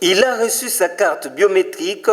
Il a reçu sa carte biométrique.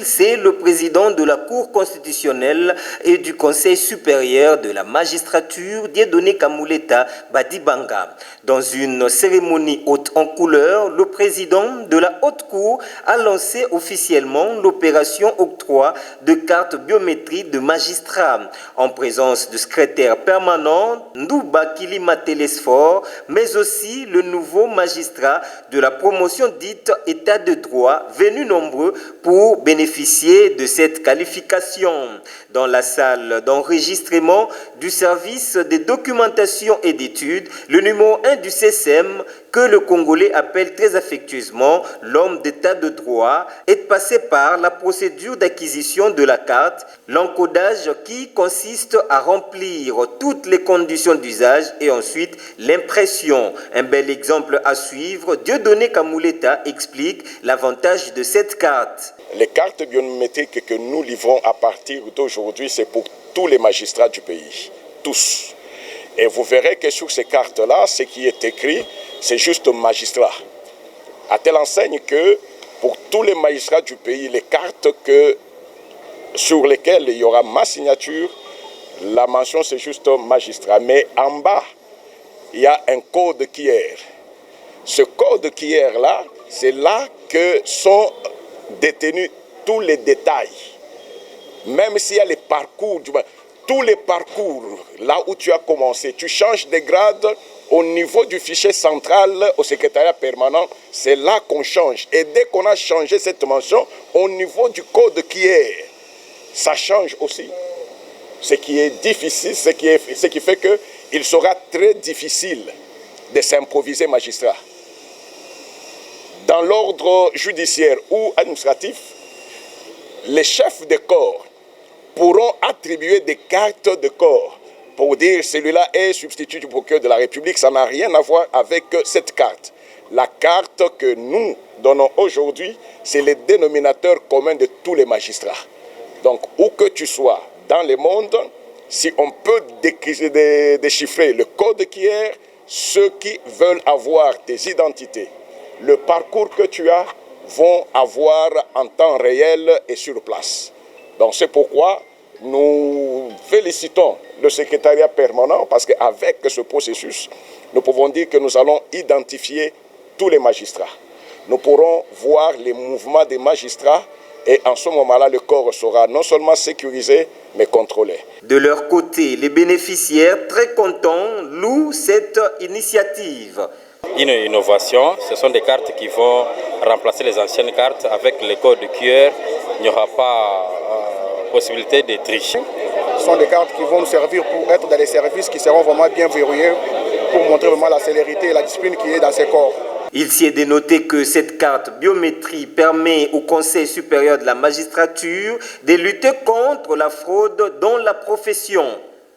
C'est le président de la Cour constitutionnelle et du Conseil supérieur de la magistrature, Dieudonné Kamuleta Badibanga. Dans une cérémonie haute en couleur, le président de la Haute Cour a lancé officiellement l'opération octroi de cartes biométriques de magistrats, en présence du secrétaire permanent Ndouba Kilima Télésphore, mais aussi le nouveau magistrat de la promotion dite État de droit, venus nombreux pour bénéficier de cette qualification. Dans la salle d'enregistrement du service de documentation et d'études, le numéro 1 du CSM, que le Congolais appelle très affectueusement l'homme d'état de droit, est passé par la procédure d'acquisition de la carte, l'encodage qui consiste à remplir toutes les conditions d'usage et ensuite l'impression. Un bel exemple à suivre, Dieudonné Kamuleta explique l'avantage de cette carte. Les cartes biométriques que nous livrons à partir d'aujourd'hui, c'est pour tous les magistrats du pays, tous. Et vous verrez que sur ces cartes-là, ce qui est écrit, c'est juste magistrat. À telle enseigne que pour tous les magistrats du pays, les cartes sur lesquelles il y aura ma signature, la mention c'est juste magistrat. Mais en bas, il y a un code QR. Ce code QR-là, c'est là que sont détenus tous les détails. Même s'il y a les parcours, tous les parcours, là où tu as commencé, tu changes de grade au niveau du fichier central, au secrétariat permanent, c'est là qu'on change. Et dès qu'on a changé cette mention, au niveau du code QR, ça change aussi. Ce qui est difficile, ce qui fait qu'il sera très difficile de s'improviser magistrat. Dans l'ordre judiciaire ou administratif, les chefs de corps pourront attribuer des cartes de corps pour dire celui-là est substitut du procureur de la République. Ça n'a rien à voir avec cette carte. La carte que nous donnons aujourd'hui, c'est le dénominateur commun de tous les magistrats. Donc, où que tu sois dans le monde, si on peut déchiffrer le code QR, ceux qui veulent avoir tes identités, le parcours que tu as, vont avoir en temps réel et sur place. Donc c'est pourquoi nous félicitons le secrétariat permanent parce qu'avec ce processus, nous pouvons dire que nous allons identifier tous les magistrats. Nous pourrons voir les mouvements des magistrats et en ce moment-là, le corps sera non seulement sécurisé, mais contrôlé. De leur côté, les bénéficiaires, très contents, louent cette initiative. Une innovation, ce sont des cartes qui vont remplacer les anciennes cartes avec le code QR. Il n'y aura pas possibilité de tricher. Ce sont des cartes qui vont nous servir pour être dans des services qui seront vraiment bien verrouillés pour montrer vraiment la célérité et la discipline qui est dans ces corps. Il s'y est de noter que cette carte biométrique permet au Conseil supérieur de la magistrature de lutter contre la fraude dans la profession.